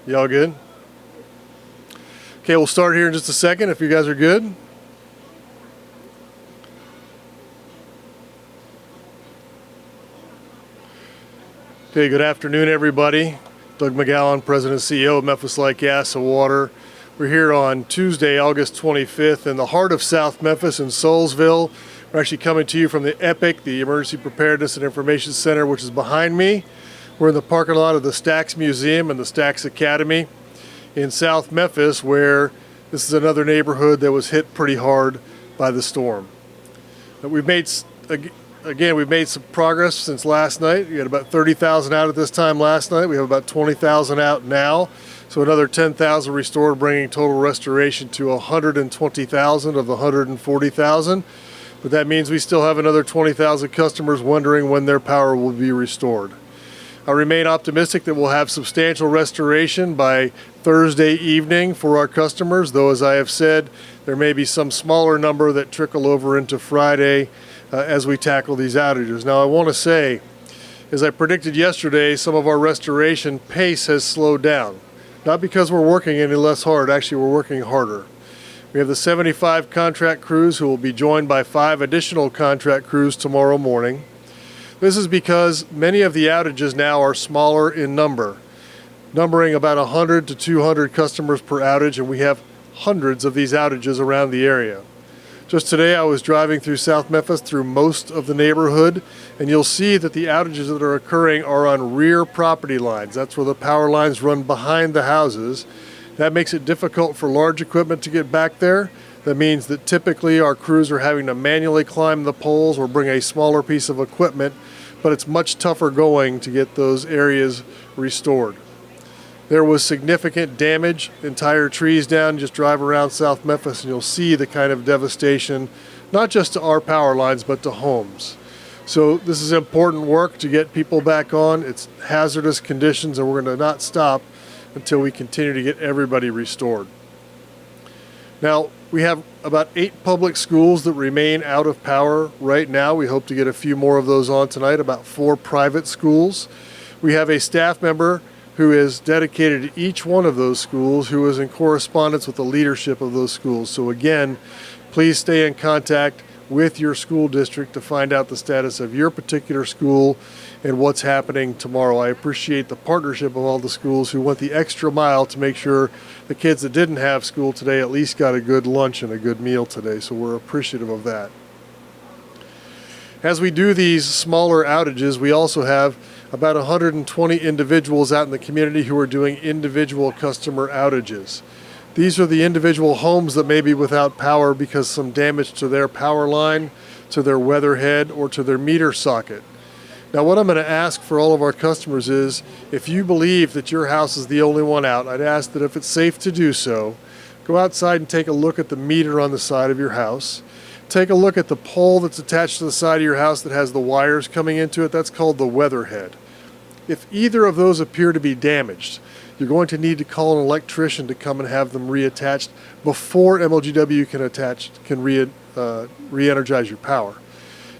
Y'all good? Okay, we'll start here in just a second if you guys are good. Okay, good afternoon, everybody. Doug McGowan, President and CEO of Memphis Light Gas and Water. We're here on Tuesday, August 25th, in the heart of South Memphis in Soulsville. We're actually coming to you from the EPIC, the Emergency Preparedness and Information Center, which is behind me. We're in the parking lot of the Stax Museum and the Stax Academy in South Memphis, where this is another neighborhood that was hit pretty hard by the storm. We've made some progress since last night. We had about 30,000 out at this time last night. We have about 20,000 out now. So another 10,000 restored, bringing total restoration to 120,000 of the 140,000. But that means we still have another 20,000 customers wondering when their power will be restored. I remain optimistic that we'll have substantial restoration by Thursday evening for our customers, though as I have said, there may be some smaller number that trickle over into Friday as we tackle these outages. Now I want to say, as I predicted yesterday, some of our restoration pace has slowed down. Not because we're working any less hard, actually we're working harder. We have the 75 contract crews who will be joined by 5 additional contract crews tomorrow morning. This is because many of the outages now are smaller in number, numbering about 100 to 200 customers per outage, and we have hundreds of these outages around the area. Just today I was driving through South Memphis through most of the neighborhood, and you'll see that the outages that are occurring are on rear property lines. That's where the power lines run behind the houses. That makes it difficult for large equipment to get back there. That means that typically our crews are having to manually climb the poles or bring a smaller piece of equipment, but it's much tougher going to get those areas restored. There was significant damage, entire trees down. Just drive around South Memphis and you'll see the kind of devastation, not just to our power lines, but to homes. So this is important work to get people back on. It's hazardous conditions, and we're going to not stop until we continue to get everybody restored. Now, we have about 8 public schools that remain out of power right now. We hope to get a few more of those on tonight, about 4 private schools. We have a staff member who is dedicated to each one of those schools, who is in correspondence with the leadership of those schools. So again, please stay in contact with your school district to find out the status of your particular school and what's happening tomorrow. I appreciate the partnership of all the schools who went the extra mile to make sure the kids that didn't have school today at least got a good lunch and a good meal today, so we're appreciative of that. As we do these smaller outages, we also have about 120 individuals out in the community who are doing individual customer outages. These are the individual homes that may be without power because some damage to their power line, to their weatherhead, or to their meter socket. Now what I'm going to ask for all of our customers is, if you believe that your house is the only one out, I'd ask that if it's safe to do so, go outside and take a look at the meter on the side of your house. Take a look at the pole that's attached to the side of your house that has the wires coming into it. That's called the weatherhead. If either of those appear to be damaged, you're going to need to call an electrician to come and have them reattached before MLGW can re-energize your power.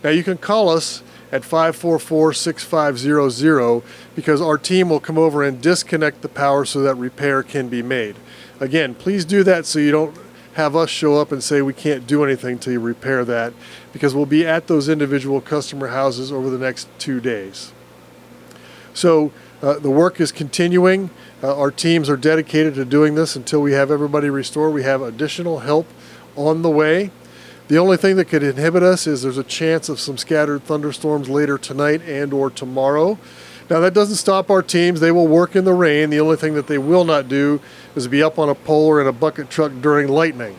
Now you can call us at 544-6500 because our team will come over and disconnect the power so that repair can be made. Again, please do that so you don't have us show up and say we can't do anything till you repair that, because we'll be at those individual customer houses over the next 2 days. So the work is continuing. Our teams are dedicated to doing this until we have everybody restored. We have additional help on the way. The only thing that could inhibit us is there's a chance of some scattered thunderstorms later tonight and or tomorrow. Now that doesn't stop our teams. They will work in the rain. The only thing that they will not do is be up on a pole or in a bucket truck during lightning.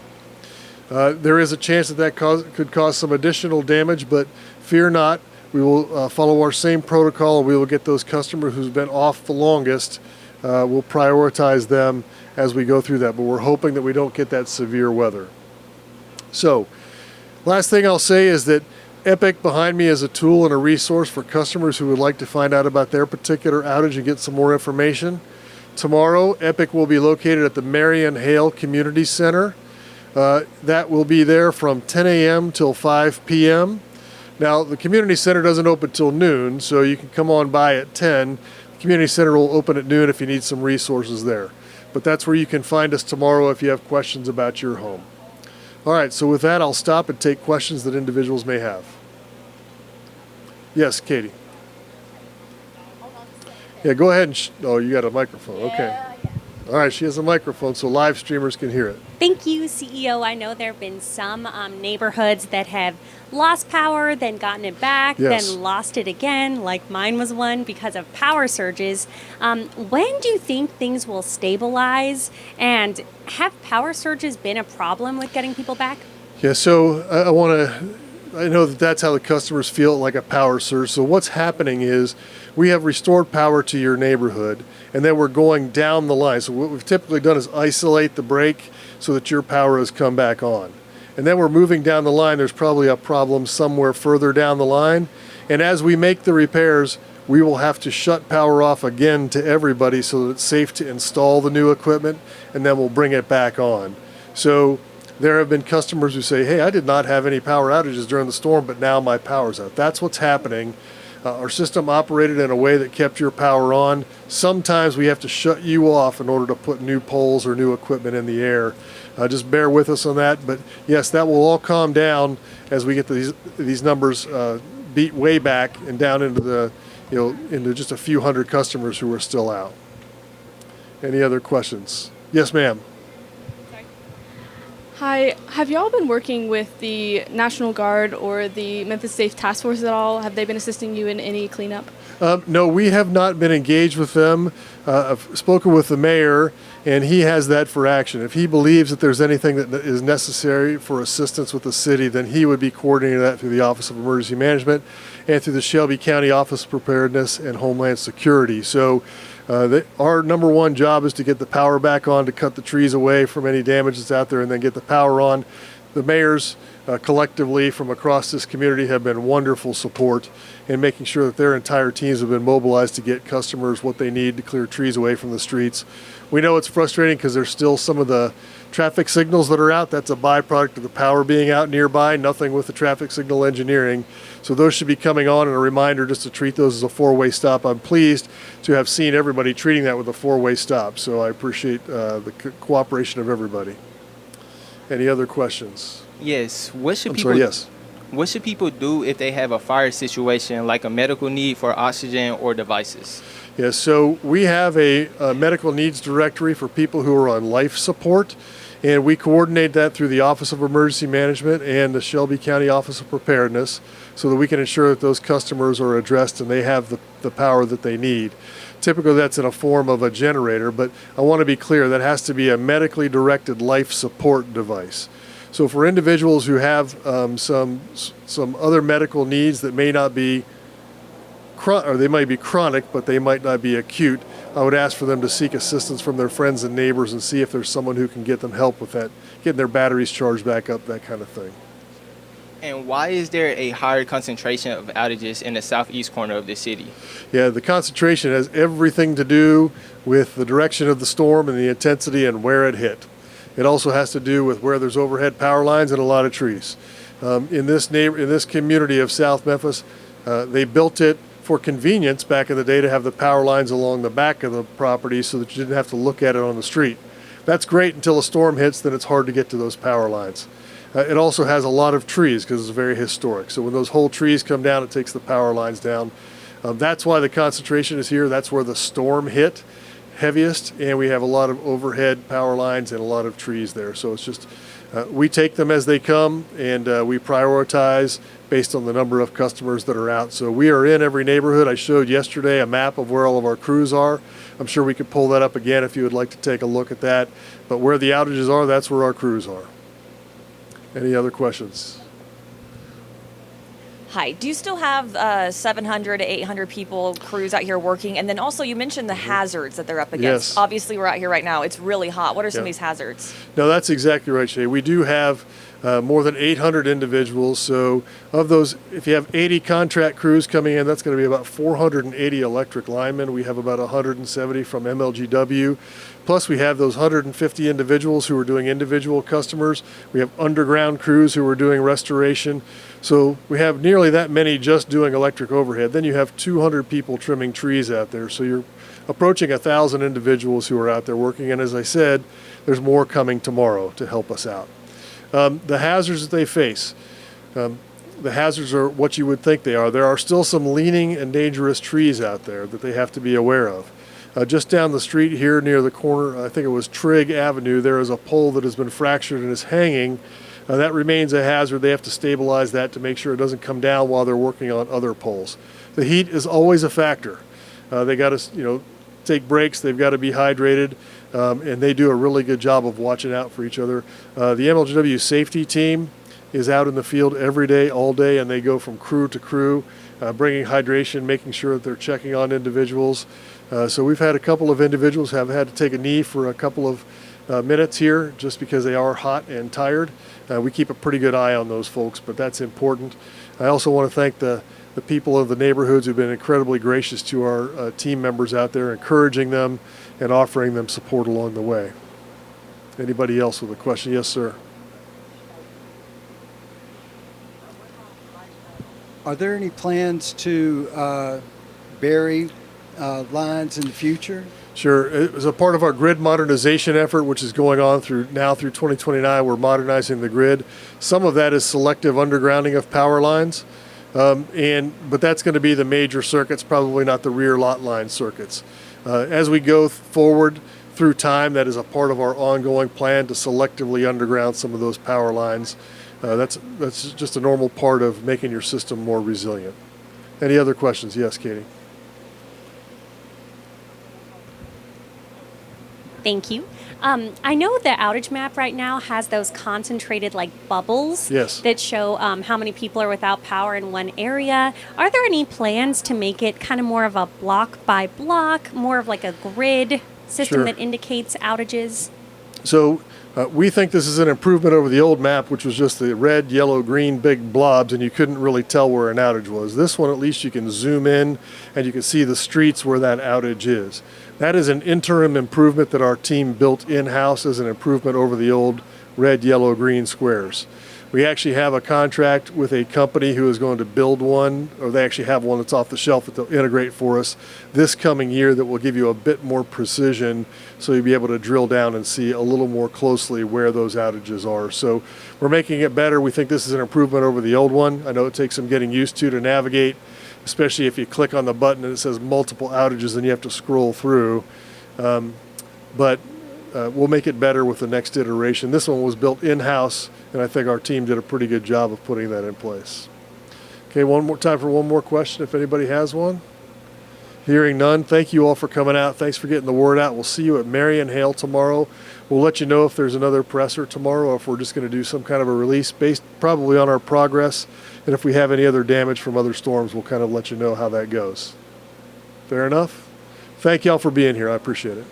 There is a chance that could cause some additional damage, but fear not. We will follow our same protocol, and we will get those customers who've been off the longest. We'll prioritize them as we go through that, but we're hoping that we don't get that severe weather. So, last thing I'll say is that EPIC behind me is a tool and a resource for customers who would like to find out about their particular outage and get some more information. Tomorrow, EPIC will be located at the Marion Hale Community Center. That will be there from 10 a.m. till 5 p.m. Now, the community center doesn't open till noon, so you can come on by at 10. The community center will open at noon if you need some resources there. But that's where you can find us tomorrow if you have questions about your home. All right, so with that, I'll stop and take questions that individuals may have. Yes, Katie. Yeah, go ahead and, oh, you got a microphone, okay. All right, she has a microphone so live streamers can hear it. Thank you, CEO. I know there have been some neighborhoods that have lost power, then gotten it back, Yes. then lost it again, like mine was one because of power surges. When do you think things will stabilize? And have power surges been a problem with getting people back? Yeah, so I know that that's how the customers feel, like a power surge. So what's happening is we have restored power to your neighborhood, and then we're going down the line. So what we've typically done is isolate the break so that your power has come back on. And then we're moving down the line. There's probably a problem somewhere further down the line. And as we make the repairs, we will have to shut power off again to everybody so that it's safe to install the new equipment, and then we'll bring it back on. So there have been customers who say, hey, I did not have any power outages during the storm, but now my power's out. That's what's happening. Our system operated in a way that kept your power on. Sometimes we have to shut you off in order to put new poles or new equipment in the air. Just bear with us on that. But yes, that will all calm down as we get these numbers beat way back and down into the, into just a few hundred customers who are still out. Any other questions? Yes, ma'am. Hi, have y'all been working with the National Guard or the Memphis Safe Task Force at all? Have they been assisting you in any cleanup? No, we have not been engaged with them. I've spoken with the mayor, and he has that for action. If he believes that there's anything that is necessary for assistance with the city, then he would be coordinating that through the Office of Emergency Management and through the Shelby County Office of Preparedness and Homeland Security. So our number one job is to get the power back on, to cut the trees away from any damage that's out there, and then get the power on. The mayors collectively from across this community have been wonderful support in making sure that their entire teams have been mobilized to get customers what they need to clear trees away from the streets. We know it's frustrating because there's still some of the traffic signals that are out. That's a byproduct of the power being out nearby, nothing with the traffic signal engineering. So those should be coming on, and a reminder just to treat those as a four-way stop. I'm pleased to have seen everybody treating that with a four-way stop. So I appreciate the cooperation of everybody. Any other questions? Yes. What should people do if they have a fire situation like a medical need for oxygen or devices? Yes, so we have a medical needs directory for people who are on life support, and we coordinate that through the Office of Emergency Management and the Shelby County Office of Preparedness so that we can ensure that those customers are addressed and they have the power that they need. Typically that's in a form of a generator, but I want to be clear, that has to be a medically directed life support device. So for individuals who have some other medical needs that may not be or they might be chronic, but they might not be acute, I would ask for them to seek assistance from their friends and neighbors and see if there's someone who can get them help with that, getting their batteries charged back up, that kind of thing. And why is there a higher concentration of outages in the southeast corner of the city? Yeah, the concentration has everything to do with the direction of the storm and the intensity and where it hit. It also has to do with where there's overhead power lines and a lot of trees. In this community of South Memphis, they built it for convenience back in the day to have the power lines along the back of the property so that you didn't have to look at it on the street. That's great until a storm hits, then it's hard to get to those power lines. It also has a lot of trees because it's very historic. So when those whole trees come down, it takes the power lines down. That's why the concentration is here. That's where the storm hit heaviest, and we have a lot of overhead power lines and a lot of trees there. So it's just, we take them as they come, and we prioritize based on the number of customers that are out. So we are in every neighborhood. I showed yesterday a map of where all of our crews are. I'm sure we could pull that up again if you would like to take a look at that. But where the outages are, that's where our crews are. Any other questions? Hi, do you still have 700 to 800 people, crews out here working? And then also you mentioned the hazards that they're up against. Yes. Obviously we're out here right now, it's really hot. What are some of these hazards? No, that's exactly right, Shay. We do have more than 800 individuals. So of those, if you have 80 contract crews coming in, that's going to be about 480 electric linemen. We have about 170 from MLGW. Plus we have those 150 individuals who are doing individual customers. We have underground crews who are doing restoration. So we have nearly that many just doing electric overhead. Then you have 200 people trimming trees out there. So you're approaching 1,000 individuals who are out there working. And as I said, there's more coming tomorrow to help us out. The hazards that they face. The hazards are what you would think they are. There are still some leaning and dangerous trees out there that they have to be aware of. Just down the street here near the corner, I think it was Trigg Avenue, there is a pole that has been fractured and is hanging. That remains a hazard. They have to stabilize that to make sure it doesn't come down while they're working on other poles. The heat is always a factor. They got to, take breaks. They've got to be hydrated, and they do a really good job of watching out for each other. The MLGW safety team is out in the field every day, all day, and they go from crew to crew, bringing hydration, making sure that they're checking on individuals. So we've had a couple of individuals have had to take a knee for a couple of minutes here just because they are hot and tired. We keep a pretty good eye on those folks, but that's important. I also want to thank the people of the neighborhoods who've been incredibly gracious to our team members out there, encouraging them and offering them support along the way. Anybody else with a question? Yes, sir. Are there any plans to bury lines in the future? Sure. As a part of our grid modernization effort, which is going on through 2029, we're modernizing the grid. Some of that is selective undergrounding of power lines, but that's going to be the major circuits, probably not the rear lot line circuits. As we go forward through time, that is a part of our ongoing plan to selectively underground some of those power lines. That's just a normal part of making your system more resilient. Any other questions? Yes, Katie. Thank you. I know the outage map right now has those concentrated bubbles Yes. that show how many people are without power in one area. Are there any plans to make it kind of more of a block by block, more of like a grid system Sure. that indicates outages? So we think this is an improvement over the old map, which was just the red, yellow, green, big blobs, and you couldn't really tell where an outage was. This one, at least you can zoom in and you can see the streets where that outage is. That is an interim improvement that our team built in-house as an improvement over the old red, yellow, green squares. We actually have a contract with a company who is going to build one, or they actually have one that's off the shelf that they'll integrate for us this coming year that will give you a bit more precision so you'll be able to drill down and see a little more closely where those outages are. So we're making it better. We think this is an improvement over the old one. I know it takes some getting used to navigate, especially if you click on the button and it says multiple outages and you have to scroll through. But we'll make it better with the next iteration. This one was built in-house, and I think our team did a pretty good job of putting that in place. Okay, one more time for one more question if anybody has one. Hearing none, thank you all for coming out. Thanks for getting the word out. We'll see you at Marion Hale tomorrow. We'll let you know if there's another presser tomorrow or if we're just going to do some kind of a release based probably on our progress. And if we have any other damage from other storms, we'll kind of let you know how that goes. Fair enough? Thank y'all for being here. I appreciate it.